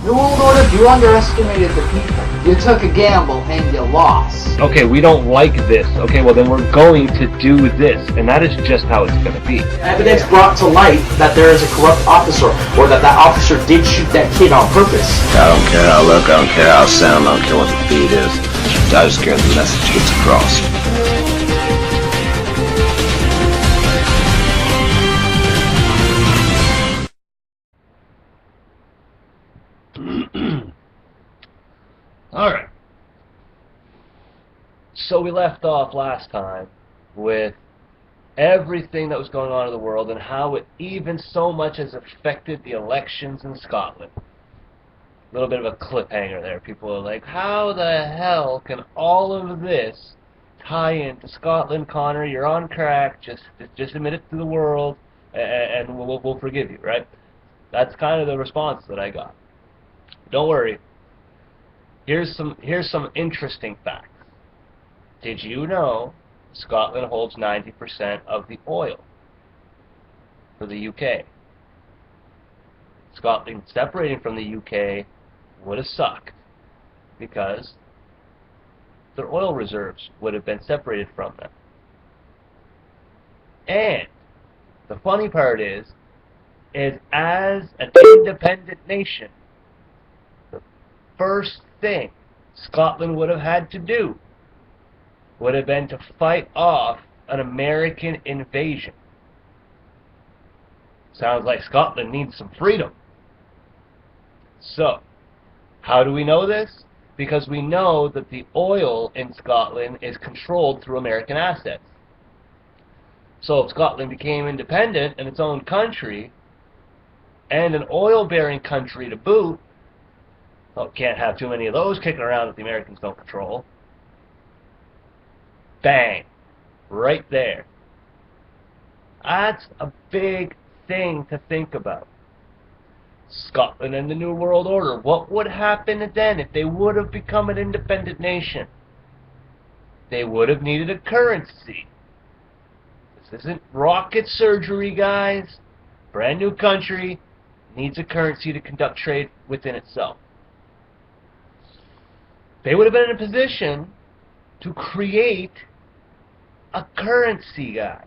New World Order, you underestimated the people. You took a gamble and you lost. Okay, we don't like this. Okay, well then we're going to do this, and that is just how it's going to be. Evidence brought to light that there is a corrupt officer, or that that officer did shoot that kid on purpose. I don't care how I look, I don't care how I sound, I don't care what the beat is. I just care the message gets across. Alright. So we left off last time with everything that was going on in the world and how it even so much has affected the elections in Scotland. A little bit of a cliffhanger there. People are like, how the hell can all of this tie into Scotland? Connor, you're on crack. Just admit it to the world and we'll forgive you, right? That's kind of the response that I got. Don't worry. Here's some interesting facts. Did you know Scotland holds 90% of the oil for the UK? Scotland separating from the UK would have sucked because their oil reserves would have been separated from them. And the funny part is as an independent nation, the first thing Scotland would have had to do would have been to fight off an American invasion. Sounds like Scotland needs some freedom. So, how do we know this? Because we know that the oil in Scotland is controlled through American assets. So if Scotland became independent in its own country, and an oil-bearing country to boot, well, can't have too many of those kicking around that the Americans don't control. Bang. Right there. That's a big thing to think about. Scotland and the New World Order. What would happen then if they would have become an independent nation? They would have needed a currency. This isn't rocket surgery, guys. Brand new country needs a currency to conduct trade within itself. They would have been in a position to create a currency, guys.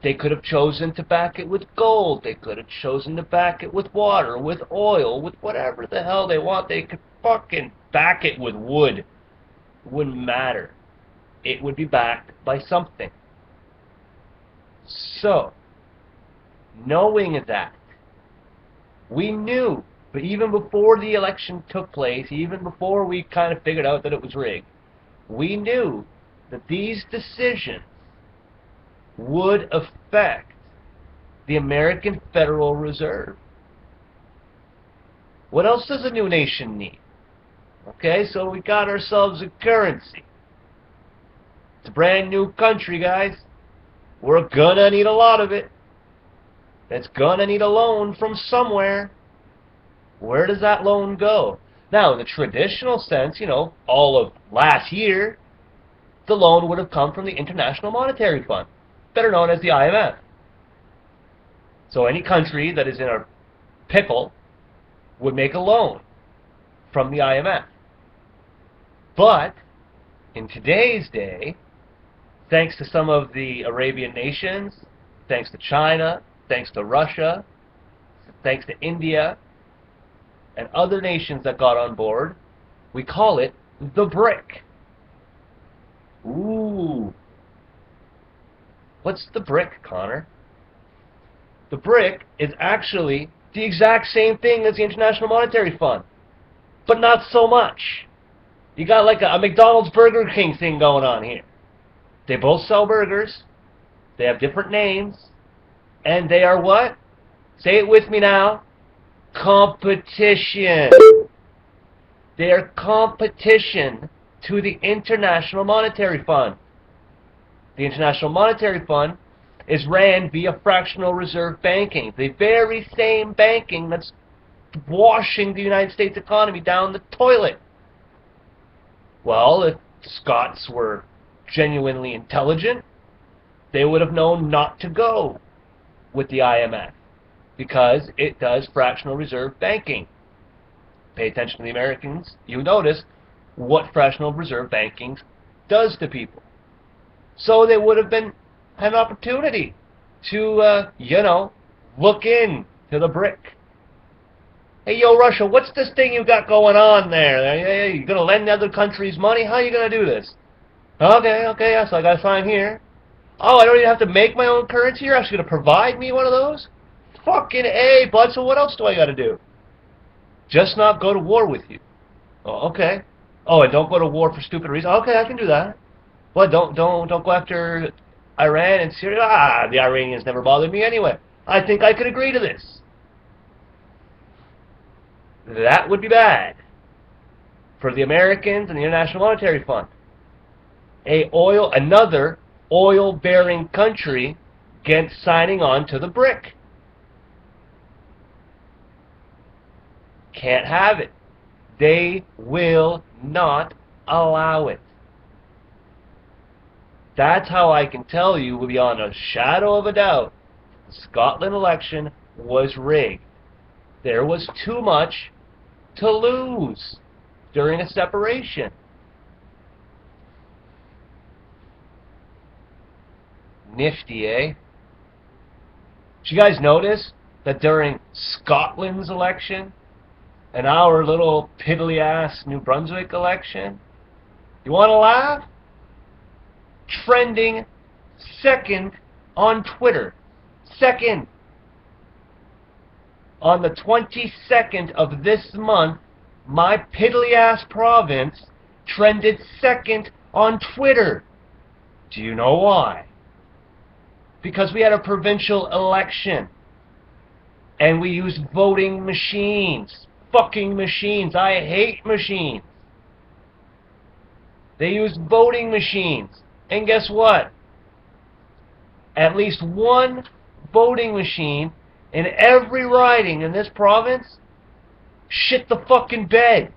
They could have chosen to back it with gold. They could have chosen to back it with water, with oil, with whatever the hell they want. They could fucking back it with wood. It wouldn't matter. It would be backed by something. So, knowing that, we knew, but even before the election took place, even before we kind of figured out that it was rigged, we knew that these decisions would affect the American Federal Reserve. What else does a new nation need? Okay, so we got ourselves a currency. It's a brand new country, guys. We're gonna need a lot of it. It's gonna need a loan from somewhere. Where does that loan go? Now, in the traditional sense, you know, all of last year, the loan would have come from the International Monetary Fund, better known as the IMF. So any country that is in a pickle would make a loan from the IMF. But in today's day, thanks to some of the Arabian nations, thanks to China, thanks to Russia, thanks to India, and other nations that got on board, we call it the brick. Ooh. What's the brick, Connor? The brick is actually the exact same thing as the International Monetary Fund, but not so much. You got like a McDonald's Burger King thing going on here. They both sell burgers, they have different names, and they are what? Say it with me now. Competition. They are competition to the International Monetary Fund. The International Monetary Fund is ran via fractional reserve banking, the very same banking that's washing the United States economy down the toilet. Well, if Scots were genuinely intelligent, they would have known not to go with the IMF because it does fractional reserve banking. pay attention to the Americans, you notice what fractional reserve banking does to people. So they would have had an opportunity to, look into the brick. Hey, yo, Russia, what's this thing you got going on there? Hey, you going to lend other countries money? How are you going to do this? Okay, yeah, so I got to sign here. Oh, I don't even have to make my own currency? You're actually going to provide me one of those? Fucking A, bud, so what else do I got to do? Just not go to war with you. Oh, okay. Oh, and don't go to war for stupid reasons. Okay, I can do that. Well, don't go after Iran and Syria. Ah, the Iranians never bothered me anyway. I think I could agree to this. That would be bad for the Americans and the International Monetary Fund. Another oil-bearing country against signing on to the BRIC. Can't have it. They will not allow it. That's how I can tell you beyond a shadow of a doubt the Scotland election was rigged. There was too much to lose during a separation. Nifty, eh? Did you guys notice that during Scotland's election and our little piddly-ass New Brunswick election, you want to laugh? Trending second on Twitter. Second. On the 22nd of this month, my piddly-ass province trended second on Twitter. Do you know why? Because we had a provincial election. And we used voting machines. Fucking machines. I hate machines. They used voting machines. And guess what? At least one voting machine in every riding in this province shit the fucking bed.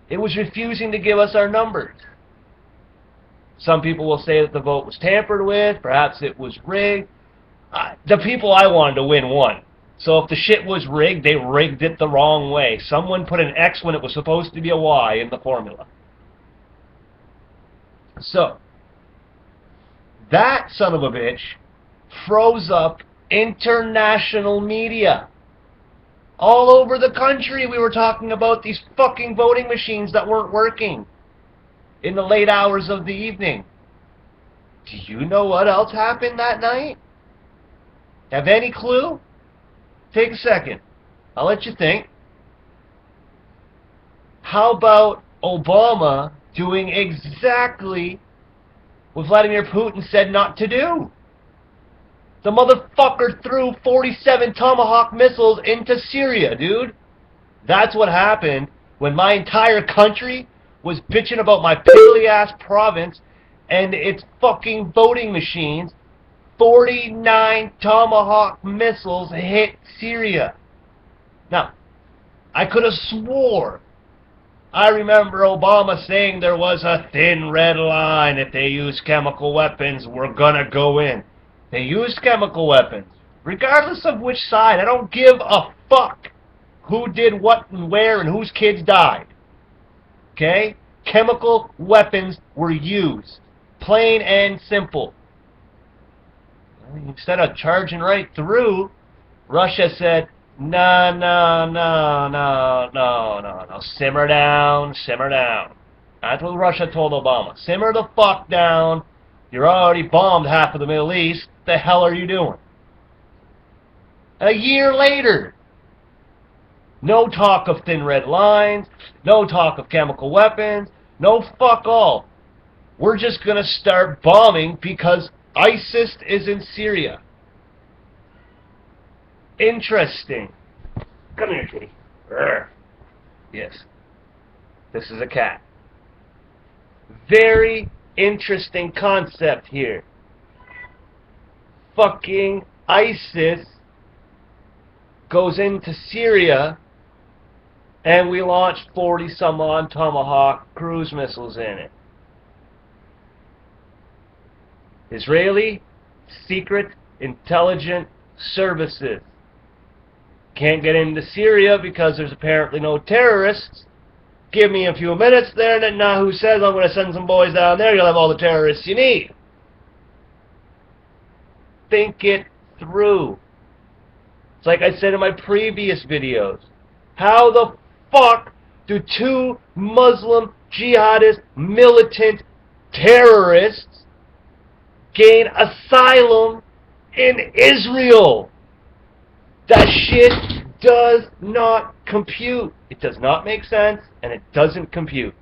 It was refusing to give us our numbers. Some people will say that the vote was tampered with, perhaps it was rigged. The people I wanted to win won. So if the shit was rigged, they rigged it the wrong way. Someone put an X when it was supposed to be a Y in the formula. So, that son of a bitch froze up international media. All over the country we were talking about these fucking voting machines that weren't working in the late hours of the evening. Do you know what else happened that night? Have any clue? Take a second. I'll let you think. How about Obama doing exactly what Vladimir Putin said not to do? The motherfucker threw 47 Tomahawk missiles into Syria, dude. That's what happened when my entire country was bitching about my piddly-ass province and its fucking voting machines. 49 Tomahawk missiles hit Syria. Now, I could have swore I remember Obama saying there was a thin red line. If they use chemical weapons, we're gonna go in. They used chemical weapons. Regardless of which side, I don't give a fuck who did what and where and whose kids died. Okay? Chemical weapons were used. Plain and simple. Instead of charging right through, Russia said, no, simmer down, simmer down. That's what Russia told Obama. Simmer the fuck down. You're already bombed half of the Middle East. The hell are you doing? A year later, no talk of thin red lines, no talk of chemical weapons, no fuck all. We're just going to start bombing because ISIS is in Syria. Interesting. Come here, kitty. Urgh. Yes. This is a cat. Very interesting concept here. Fucking ISIS goes into Syria and we launched 40 some odd Tomahawk cruise missiles in it. Israeli Secret Intelligence Services Can't get into Syria because there's apparently no terrorists. Give me a few minutes there, and Netanyahu says, I'm going to send some boys down there, you'll have all the terrorists you need. Think it through. It's like I said in my previous videos. How the fuck do two Muslim jihadist militant terrorists gain asylum in Israel? That shit does not compute. It does not make sense, and it doesn't compute.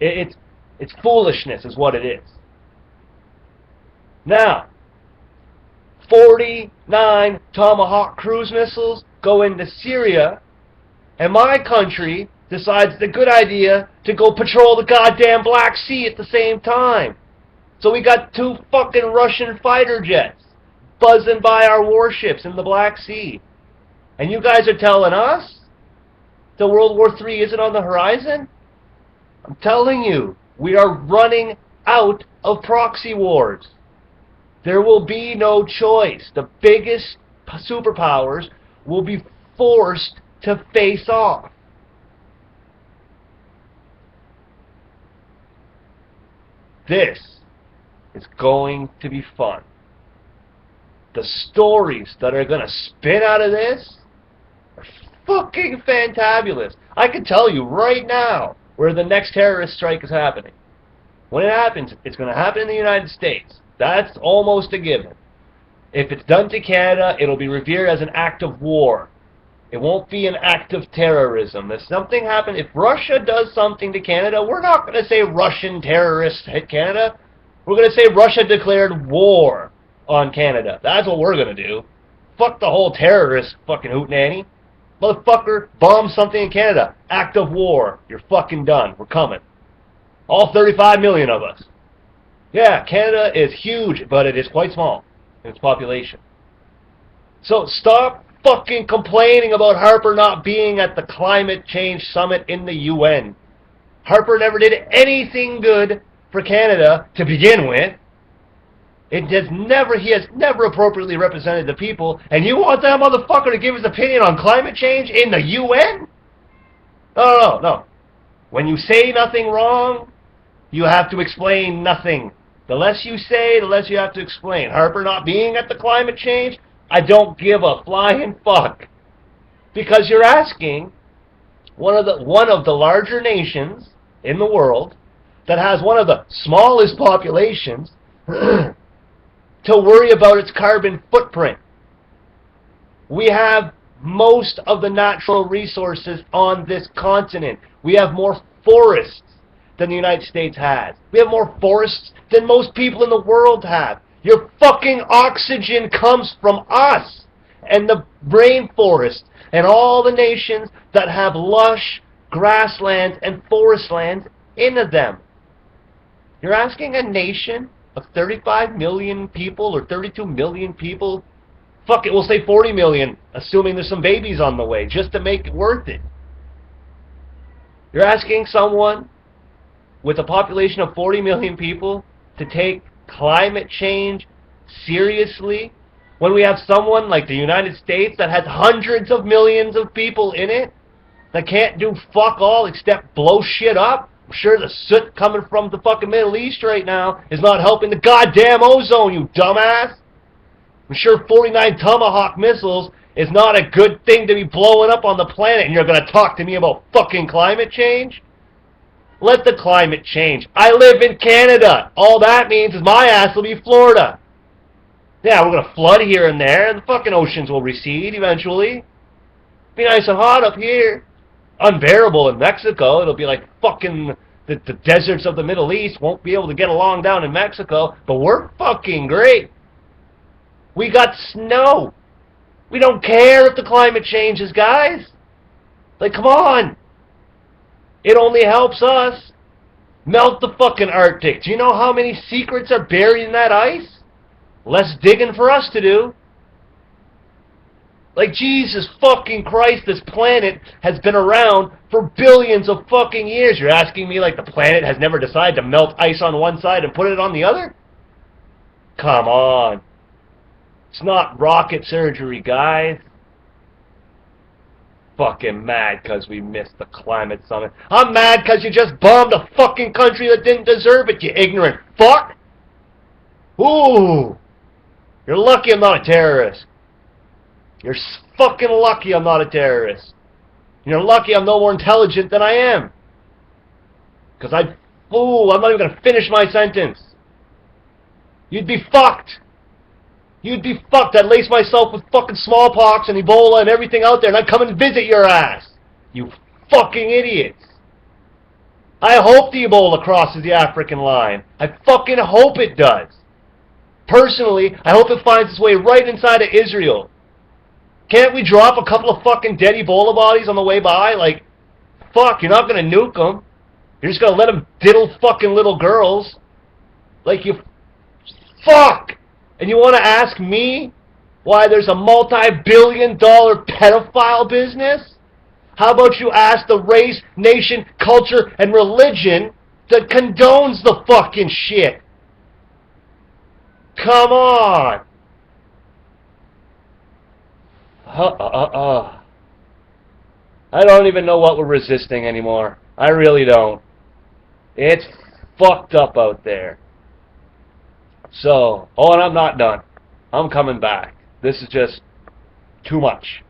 It's foolishness is what it is. Now, 49 Tomahawk cruise missiles go into Syria, and my country decides it's a good idea to go patrol the goddamn Black Sea at the same time. So we got two fucking Russian fighter jets buzzing by our warships in the Black Sea. And you guys are telling us that World War III isn't on the horizon? I'm telling you, we are running out of proxy wars. There will be no choice. The biggest superpowers will be forced to face off. This is going to be fun. The stories that are going to spin out of this are fucking fantabulous. I can tell you right now where the next terrorist strike is happening. When it happens, it's going to happen in the United States. That's almost a given. If it's done to Canada, it'll be revered as an act of war. It won't be an act of terrorism. If something happens, if Russia does something to Canada, we're not going to say Russian terrorists hit Canada. We're going to say Russia declared war on Canada. That's what we're going to do. Fuck the whole terrorist fucking hootenanny. Motherfucker, bomb something in Canada. Act of war. You're fucking done. We're coming. All 35 million of us. Yeah, Canada is huge, but it is quite small in its population. So stop fucking complaining about Harper not being at the climate change summit in the UN. Harper never did anything good for Canada to begin with. He has never appropriately represented the people, and you want that motherfucker to give his opinion on climate change in the UN? No. When you say nothing wrong, you have to explain nothing. The less you say, the less you have to explain. Harper not being at the climate change, I don't give a flying fuck. Because you're asking one of the larger nations in the world that has one of the smallest populations to worry about its carbon footprint. We have most of the natural resources on this continent. We have more forests than the United States has. We have more forests than most people in the world have. Your fucking oxygen comes from us and the rainforest and all the nations that have lush grasslands and forest lands in them. You're asking a nation of 35 million people or 32 million people, fuck it, we'll say 40 million, assuming there's some babies on the way, just to make it worth it. You're asking someone with a population of 40 million people to take climate change seriously when we have someone like the United States that has hundreds of millions of people in it that can't do fuck all except blow shit up? I'm sure the soot coming from the fucking Middle East right now is not helping the goddamn ozone, you dumbass. I'm sure 49 Tomahawk missiles is not a good thing to be blowing up on the planet, and you're going to talk to me about fucking climate change? Let the climate change. I live in Canada. All that means is my ass will be Florida. Yeah, we're going to flood here and there, and the fucking oceans will recede eventually. Be nice and hot up here. Unbearable in Mexico. It'll be like fucking the deserts of the Middle East won't be able to get along down in Mexico, but we're fucking great. We got snow. We don't care if the climate changes, guys. Like, come on. It only helps us. Melt the fucking Arctic. Do you know how many secrets are buried in that ice? Less digging for us to do. Like, Jesus fucking Christ, this planet has been around for billions of fucking years. You're asking me like the planet has never decided to melt ice on one side and put it on the other? Come on. It's not rocket surgery, guys. fucking mad because we missed the climate summit. I'm mad because you just bombed a fucking country that didn't deserve it, you ignorant fuck! Ooh! You're lucky I'm not a terrorist. You're fucking lucky I'm not a terrorist. You're lucky I'm no more intelligent than I am. Because I'm not even going to finish my sentence. You'd be fucked. You'd be fucked. I'd lace myself with fucking smallpox and Ebola and everything out there, and I'd come and visit your ass. You fucking idiots. I hope the Ebola crosses the African line. I fucking hope it does. Personally, I hope it finds its way right inside of Israel. Can't we drop a couple of fucking dead Ebola bodies on the way by? Like, fuck, you're not gonna nuke them. You're just gonna let them diddle fucking little girls. Like, you... Fuck! And you wanna ask me why there's a multi-billion-dollar pedophile business? How about you ask the race, nation, culture, and religion that condones the fucking shit? Come on! I don't even know what we're resisting anymore. I really don't. It's fucked up out there. So, and I'm not done. I'm coming back. This is just too much.